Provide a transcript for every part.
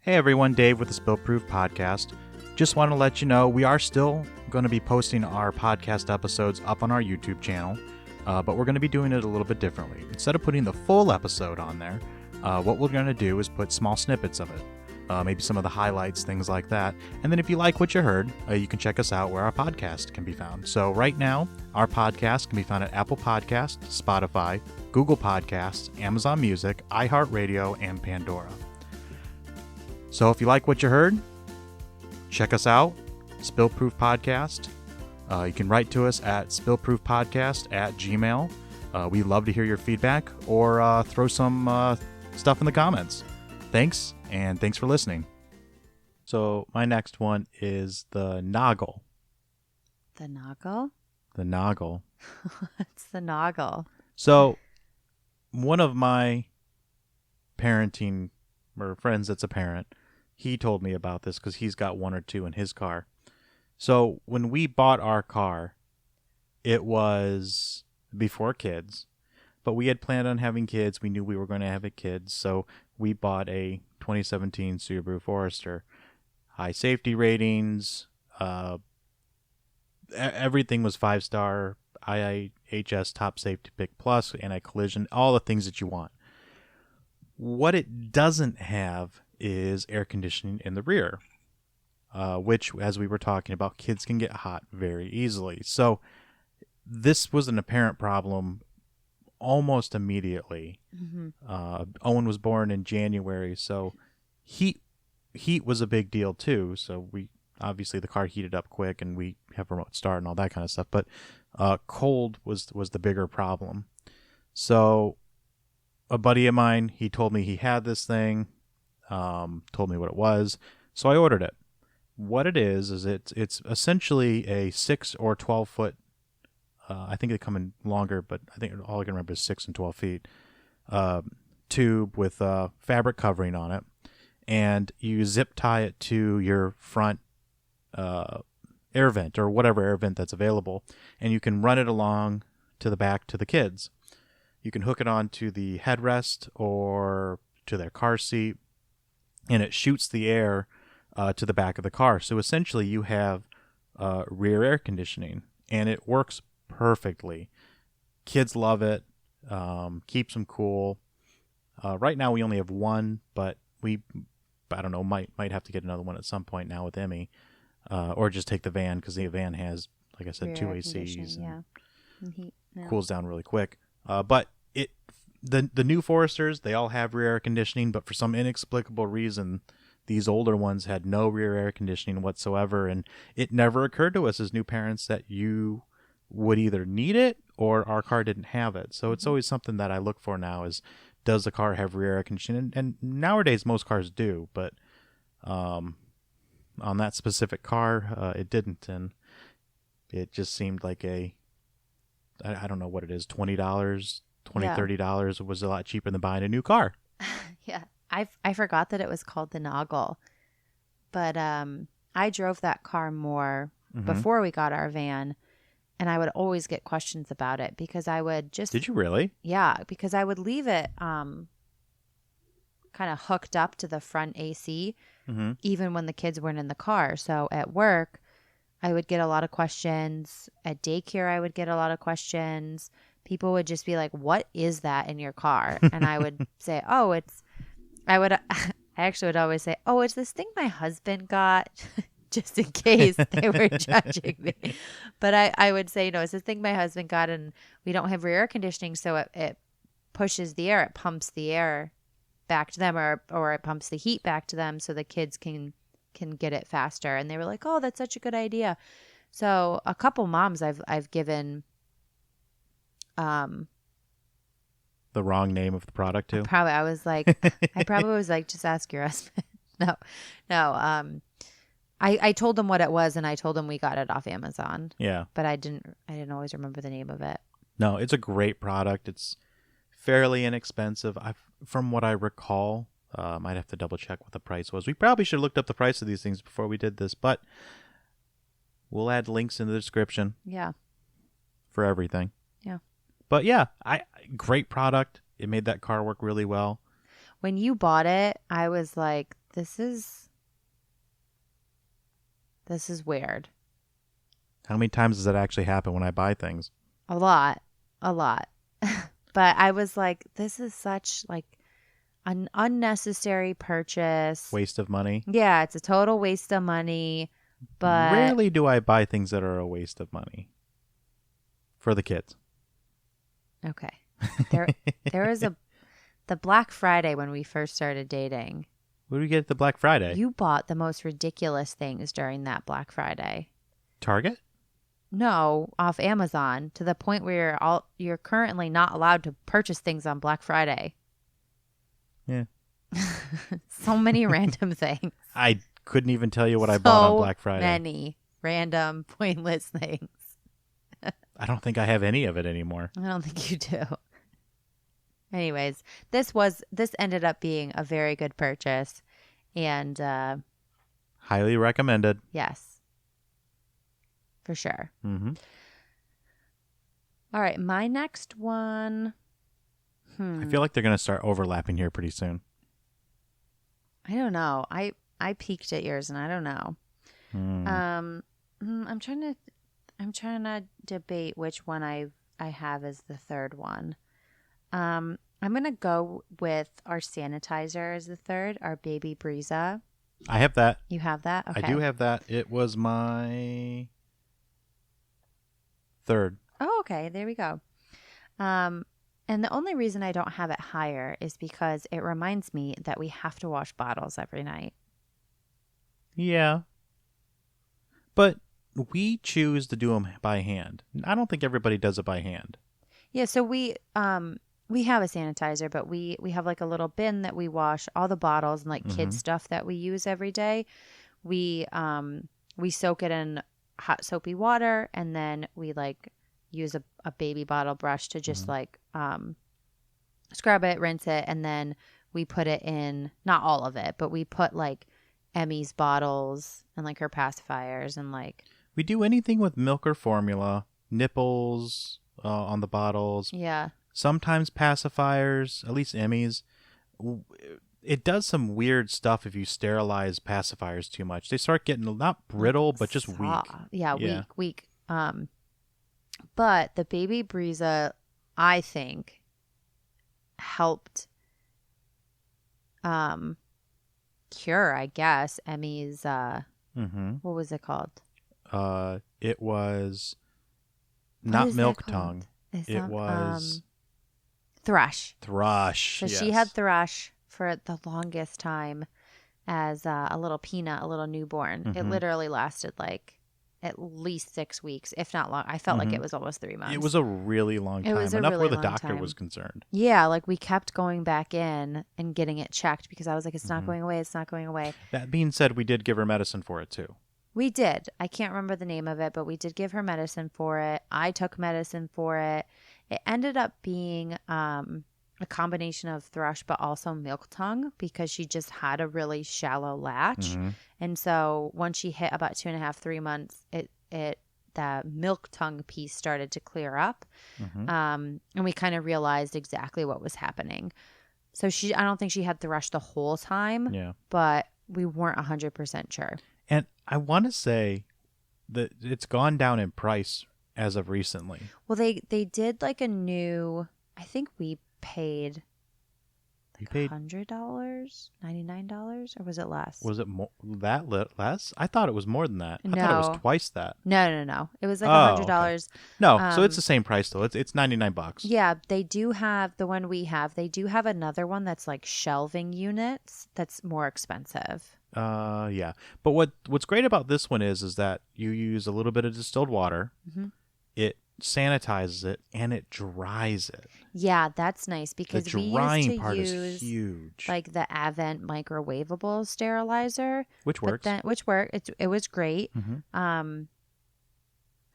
Hey everyone, Dave with the Spillproof podcast. Just want to let you know we are still going to be posting our podcast episodes up on our YouTube channel, but we're going to be doing it a little bit differently. Instead of putting the full episode on there, what we're going to do is put small snippets of it, maybe some of the highlights, things like that. And then if you like what you heard, you can check us out where our podcast can be found. So right now, our podcast can be found at Apple Podcasts, Spotify, Google Podcasts, Amazon Music, iHeartRadio, and Pandora. So if you like what you heard, check us out, Spillproof Podcast. You can write to us at spillproofpodcast@gmail. We love to hear your feedback or throw some stuff in the comments. Thanks, and thanks for listening. So my next one is the Noggle. The Noggle? The Noggle. What's the Noggle? So one of my parenting or friends that's a parent, he told me about this because he's got one or two in his car. So when we bought our car, it was before kids, but we had planned on having kids. We knew we were going to have kids, so we bought a 2017 Subaru Forester. High safety ratings, everything was 5-star, IIHS Top Safety Pick Plus, anti-collision, all the things that you want. What it doesn't have is air conditioning in the rear, which, as we were talking about, kids can get hot very easily. So this was an apparent problem almost immediately. Mm-hmm. Owen was born in January, so heat was a big deal too. So we obviously the car heated up quick, and we have remote start and all that kind of stuff. But cold was the bigger problem. So a buddy of mine, he told me he had this thing. Told me what it was, so I ordered it. What it is it's essentially a 6 or 12 foot. I think they come in longer, but I think all I can remember is 6 and 12 feet. Tube with fabric covering on it, and you zip tie it to your front air vent or whatever air vent that's available, and you can run it along to the back to the kids. You can hook it onto the headrest or to their car seat, and it shoots the air to the back of the car. So essentially you have rear air conditioning, and it works perfectly. Kids love it, keeps them cool. Right now we only have one, but I don't know, might have to get another one at some point now with Emmy, or just take the van, because the van has, like I said, Rear two air ACs and heat. No. Cools down really quick. But the new Foresters, they all have rear air conditioning, but for some inexplicable reason, these older ones had no rear air conditioning whatsoever, and it never occurred to us as new parents that you would either need it or our car didn't have it. So it's always something that I look for now is, does the car have rear air conditioning? And nowadays most cars do, but on that specific car, it didn't, and it just seemed like I don't know what it is, $20, $30 was a lot cheaper than buying a new car. Yeah. I forgot that it was called the Noggle, but I drove that car more before we got our van, and I would always get questions about it because I would just... Did you really? Yeah, because I would leave it kind of hooked up to the front AC, even when the kids weren't in the car. So at work, I would get a lot of questions. At daycare, I would get a lot of questions. People would just be like, "What is that in your car?" And I would say, "Oh, I actually would always say, "Oh, it's this thing my husband got," just in case they were judging me. But I would say, "No, it's this thing my husband got, and we don't have rear air conditioning, so it pushes the air, it pumps the air back to them, or it pumps the heat back to them, so the kids can get it faster." And they were like, "Oh, that's such a good idea." So a couple moms I've given the wrong name of the product too. I was like, just ask your husband. No. I told them what it was, and I told them we got it off Amazon. Yeah. But I didn't always remember the name of it. No, it's a great product. It's fairly inexpensive. From what I recall, I'd have to double check what the price was. We probably should have looked up the price of these things before we did this, but we'll add links in the description. Yeah. For everything. Yeah. But yeah, great product. It made that car work really well. When you bought it, I was like, this is weird. How many times does that actually happen when I buy things? A lot. But I was like, this is such like an unnecessary purchase. Waste of money. Yeah, it's a total waste of money. But Rarely do I buy things that are a waste of money for the kids. okay. There was the Black Friday when we first started dating. What do we get at the Black Friday? You bought the most ridiculous things during that Black Friday. Target? No, off Amazon, to the point where you're currently not allowed to purchase things on Black Friday. Yeah. So many random things. I couldn't even tell you what I bought on Black Friday. So many random, pointless things. I don't think I have any of it anymore. I don't think you do. Anyways, this ended up being a very good purchase, and Highly recommended. yes, for sure. Mm-hmm. All right, my next one. I feel like they're going to start overlapping here pretty soon. I don't know. I peeked at yours, and I don't know. I'm trying to debate which one I have as the third one. I'm gonna go with our sanitizer as the third, our Baby Breeza. I have that. You have that? Okay. I do have that. It was my third. Oh, okay. There we go. And the only reason I don't have it higher is because it reminds me that we have to wash bottles every night. Yeah. But we choose to do them by hand. I don't think everybody does it by hand. Yeah, so we have a sanitizer, but we have like a little bin that we wash all the bottles and like kid stuff that we use every day. We soak it in hot soapy water, and then we like use a baby bottle brush to just like scrub it, rinse it, and then we put it in, not all of it, but we put like Emmy's bottles and like her pacifiers and like. We do anything with milk or formula, nipples on the bottles. Yeah. Sometimes pacifiers, at least Emmy's. It does some weird stuff if you sterilize pacifiers too much. They start getting not brittle, but just weak. Yeah, weak. But the Baby Breeza, I think, helped cure, I guess, Emmy's, what was it called? It was not milk tongue. It was thrush. Thrush. So she had thrush for the longest time as a little peanut, a little newborn. It literally lasted like at least 6 weeks, if not long. I felt like it was almost 3 months. It was a really long time. Enough where the doctor was concerned. Yeah, like we kept going back in and getting it checked because I was like, it's not going away. It's not going away. That being said, we did give her medicine for it too. We did. I can't remember the name of it, but we did give her medicine for it. I took medicine for it. It ended up being a combination of thrush, but also milk tongue because she just had a really shallow latch. And so once she hit about 2.5, 3 months, the milk tongue piece started to clear up. And we kind of realized exactly what was happening. So I don't think she had thrush the whole time, but we weren't 100% sure. And I want to say that it's gone down in price as of recently. Well, they did like a new, I think we paid $100, $99, or was it less? Was it less? I thought it was more than that. No. I thought it was twice that. No. It was like $100. Okay. No, so it's the same price though. It's $99. Yeah, they do have the one we have. They do have another one that's like shelving units that's more expensive. Yeah. But what's great about this one is that you use a little bit of distilled water. It sanitizes it and it dries it. Yeah, that's nice because the drying we used to part use is huge. like the Avent microwavable sterilizer, which works. Which worked. It was great.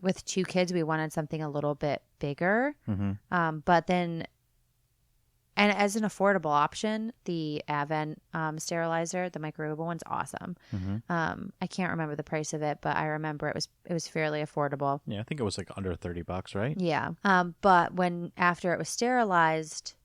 With 2 kids, we wanted something a little bit bigger. But then, and as an affordable option, the Avent sterilizer, the microwavable one's awesome. I can't remember the price of it, but I remember it was fairly affordable. Yeah, I think it was like under $30, right? Yeah. But after it was sterilized,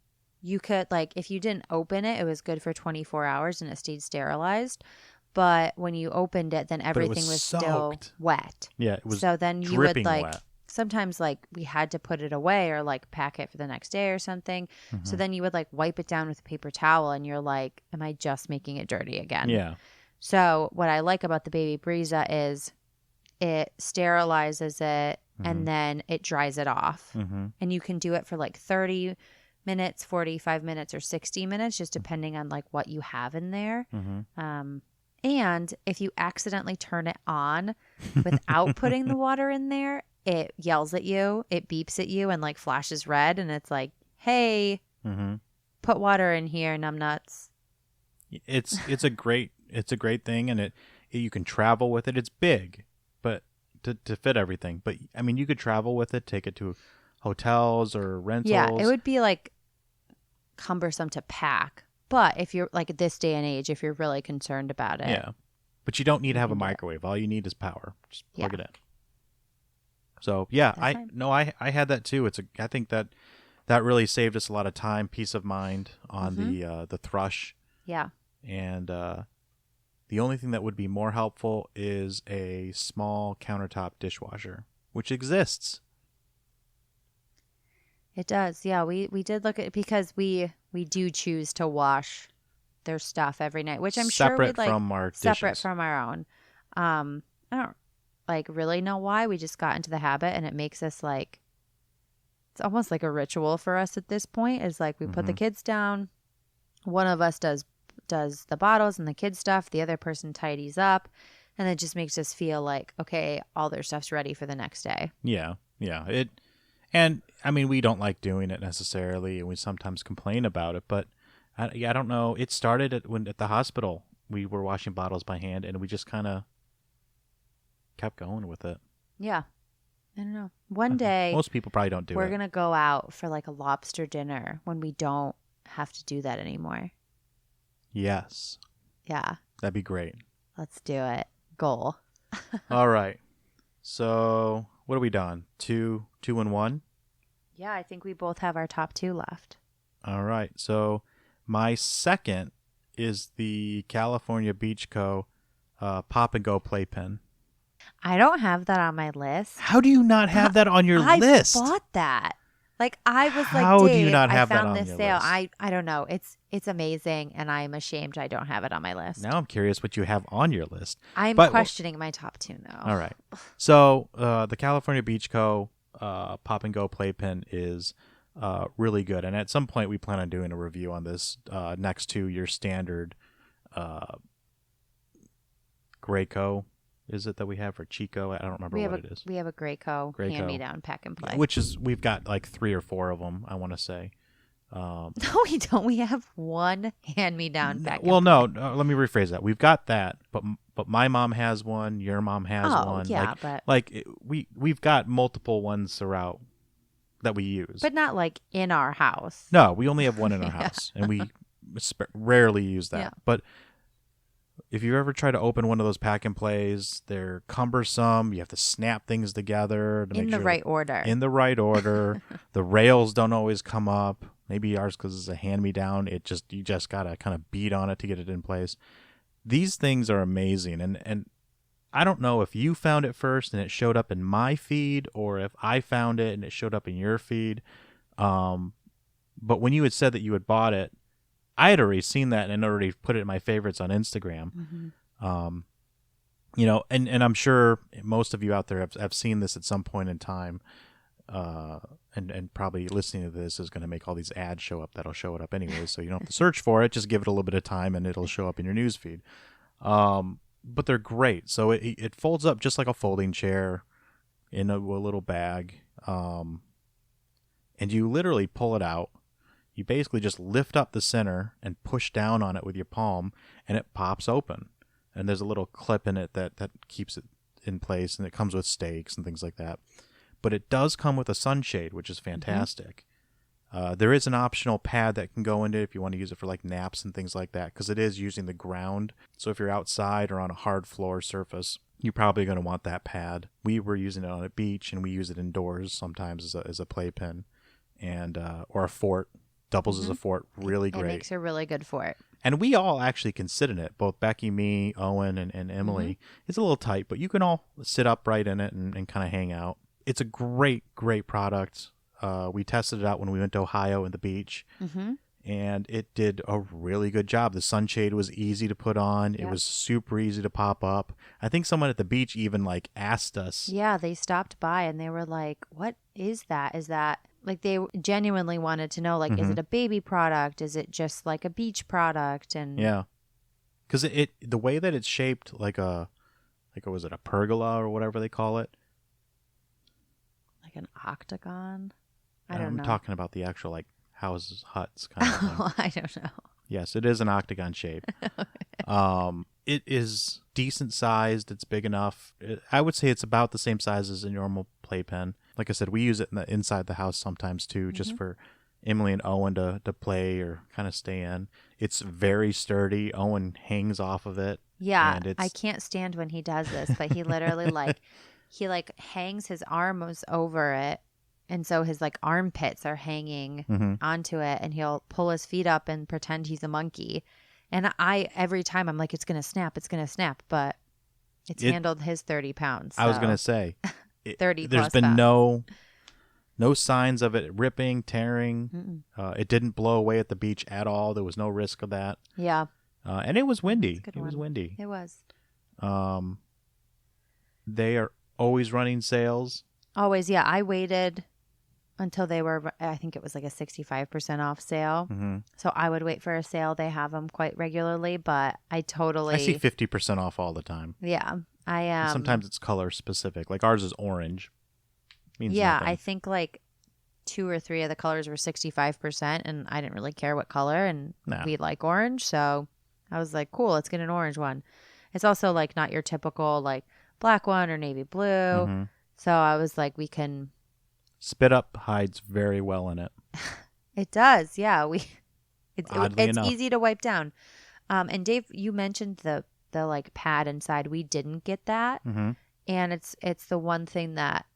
you could, like, if you didn't open it, it was good for 24 hours and it stayed sterilized. But when you opened it, then But it everything was still soaked. wet. Yeah, it was So then you would, dripping like, wet. sometimes, like, we had to put it away or, like, pack it for the next day or something. So then you would, like, wipe it down with a paper towel and you're like, am I just making it dirty again? Yeah. So what I like about the Baby Brezza is it sterilizes it and then it dries it off. And you can do it for like 30 minutes, 45 minutes, or 60 minutes, just depending on like what you have in there. And if you accidentally turn it on without putting the water in there, it yells at you, it beeps at you and like flashes red. And it's like, hey, put water in here, numbnuts. It's a great thing, and you can travel with it. It's big, but to fit everything. But I mean, you could travel with it, take it to hotels or rentals. Yeah, it would be like cumbersome to pack. But if you're like at this day and age, if you're really concerned about it. Yeah. But you don't need to have a can do it. microwave. All you need is power. Just plug Yeah. it in. So yeah, That's fine. I had that too. I think that really saved us a lot of time, peace of mind on the thrush. Yeah. And the only thing that would be more helpful is a small countertop dishwasher, which exists. It does. Yeah, we did look at, because we do choose to wash their stuff every night, which I'm sure Separate we'd like from our separate dishes. from our own. I don't like really know why. We just got into the habit and it makes us like, it's almost like a ritual for us at this point. Is like we put the kids down. One of us does the bottles and the kids stuff. The other person tidies up, and it just makes us feel like, okay, all their stuff's ready for the next day. Yeah. And I mean, we don't like doing it necessarily, and we sometimes complain about it. But I don't know. It started at the hospital. We were washing bottles by hand, and we just kind of kept going with it. Yeah. I don't know. One day, Most people probably don't do we're it. going to go out for like a lobster dinner when we don't have to do that anymore. Yes. Yeah. That'd be great. Let's do it. Goal. All right. So what are we done? Two and one? Yeah, I think we both have our top two left. All right. So my second is the California Beach Co. Pop and Go playpen. I don't have that on my list. How do you not have that on your I list? bought that. Like I was How like, do you Dave, not have I that found on this your sale. list? I don't know. It's amazing, and I'm ashamed I don't have it on my list. Now I'm curious what you have on your list. I'm But- questioning my top two now. All right. So the California Beach Co. Pop and Go playpen is really good, and at some point we plan on doing a review on this next to your standard Graco. Is it that we have for Chico? I don't remember what it is. We have a Graco hand-me-down pack and play. Which is, we've got like 3 or 4 of them, I want to say. No, we don't. We have one hand-me-down pack. Well, no, let me rephrase that. We've got that, but my mom has one. Your mom has one. Yeah, we've got multiple ones throughout that we use. but not like in our house. No, we only have one in our house, and we rarely use that. Yeah. But if you ever try to open one of those pack and plays, they're cumbersome. You have to snap things together to In make the sure right order. In the right order. The rails don't always come up. Maybe ours, because it's a hand-me-down, you just gotta kind of beat on it to get it in place. These things are amazing, and I don't know if you found it first and it showed up in my feed, or if I found it and it showed up in your feed. But when you had said that you had bought it, I had already seen that and already put it in my favorites on Instagram. And I'm sure most of you out there have seen this at some point in time. And probably listening to this is going to make all these ads show up. That'll show it up anyways, so you don't have to search for it. Just give it a little bit of time, and it'll show up in your news feed. But they're great. So it folds up just like a folding chair in a little bag, and you literally pull it out. You basically just lift up the center and push down on it with your palm, and it pops open. And there's a little clip in it that keeps it in place, and it comes with stakes and things like that. But it does come with a sunshade, which is fantastic. There is an optional pad that can go into it if you want to use it for like naps and things like that, because it is using the ground. So if you're outside or on a hard floor surface, you're probably going to want that pad. We were using it on a beach, and we use it indoors sometimes as a playpen, and or a fort doubles as a fort really great. It makes a really good fort. And we all actually can sit in it, both Becky, me, Owen, and Emily. It's a little tight, but you can all sit upright in it and kind of hang out. It's a great, great product. We tested it out when we went to Ohio and the beach, and it did a really good job. The sunshade was easy to put on. It was super easy to pop up. I think someone at the beach even like asked us. Yeah, they stopped by and they were like, what is that? Is that like they genuinely wanted to know, like, is it a baby product? Is it just like a beach product? And yeah, because the way that it's shaped like was it a pergola or whatever they call it? Like an octagon? I don't know. I'm talking about the actual like houses, huts kind of thing. I don't know. Yes, it is an octagon shape. It is decent sized. It's big enough. I would say it's about the same size as a normal playpen. Like I said, we use it inside the house sometimes too, just for Emily and Owen to play or kind of stay in. It's very sturdy. Owen hangs off of it. Yeah, I can't stand when he does this, but he literally he hangs his arms over it. And so his like armpits are hanging onto it, and he'll pull his feet up and pretend he's a monkey. And every time I'm like, it's going to snap, but it's handled his 30 pounds. So. I was going to say, 30 there's plus been pounds. no signs of it ripping, tearing. It didn't blow away at the beach at all. There was no risk of that. Yeah. And it was windy. It was windy. It was. They are always running sales. Always, yeah. I waited until they were, I think it was like a 65% off sale. So I would wait for a sale. They have them quite regularly, but I see 50% off all the time. Yeah. I am. Sometimes it's color specific. Like ours is orange. Means nothing. I think like 2 or 3 of the colors were 65%, and I didn't really care what color, and we like orange. So I was like, cool, let's get an orange one. It's also like not your typical like black one or navy blue. So I was like, we can. Spit Up hides very well in it. It does, yeah. It's enough. easy to wipe down. And Dave, you mentioned the like pad inside. We didn't get that, and it's the one thing that,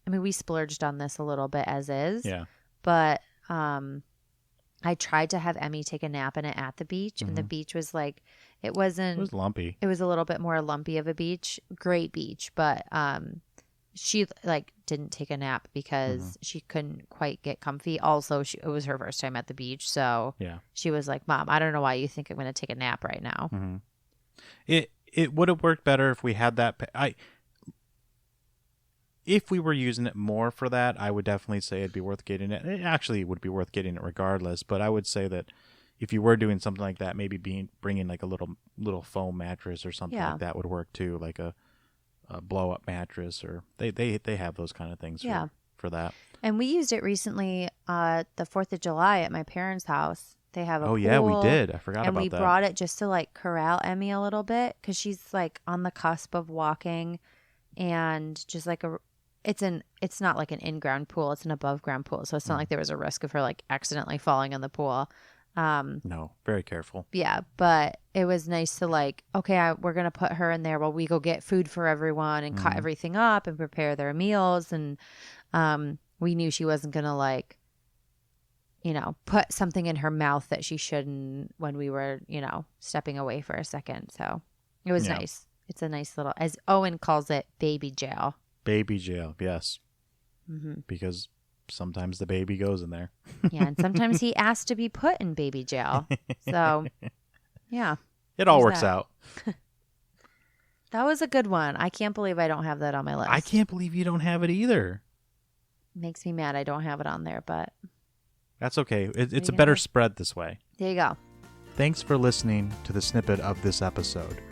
I mean, we splurged on this a little bit as is. Yeah. But I tried to have Emmy take a nap in it at the beach, and the beach was like, it was lumpy. It was a little bit more lumpy of a beach. Great beach, but she like didn't take a nap because she couldn't quite get comfy. Also, it was her first time at the beach, so she was like, "Mom, I don't know why you think I'm going to take a nap right now." It would have worked better if we had that. If we were using it more for that, I would definitely say it'd be worth getting it. It actually would be worth getting it regardless. But I would say that if you were doing something like that, maybe bringing like a little foam mattress or something like that would work too, like a blow up mattress, or they have those kind of things for that. And we used it recently the 4th of July at my parents' house. They have a pool. Yeah, we did. I forgot about that. And we brought it just to like corral Emmy a little bit because she's like on the cusp of walking, and just like it's not like an in-ground pool, it's an above-ground pool, so it's not like there was a risk of her like accidentally falling in the pool. No, very careful. Yeah, but it was nice to like, okay, we're going to put her in there while we go get food for everyone and cut everything up and prepare their meals. And we knew she wasn't going to like, put something in her mouth that she shouldn't when we were, stepping away for a second. So it was nice. It's a nice little, as Owen calls it, baby jail. Baby jail, yes. Because sometimes the baby goes in there. Yeah, and sometimes he asks to be put in baby jail. So, yeah. It all works out. That was a good one. I can't believe I don't have that on my list. I can't believe you don't have it either. Makes me mad I don't have it on there, but... That's okay. It's a better spread this way. There you go. Thanks for listening to the snippet of this episode.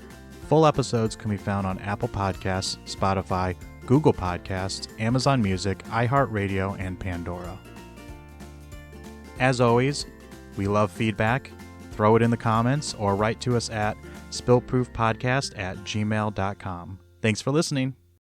Full episodes can be found on Apple Podcasts, Spotify, Google Podcasts, Amazon Music, iHeartRadio, and Pandora. As always, we love feedback. Throw it in the comments or write to us at spillproofpodcast@gmail.com. Thanks for listening.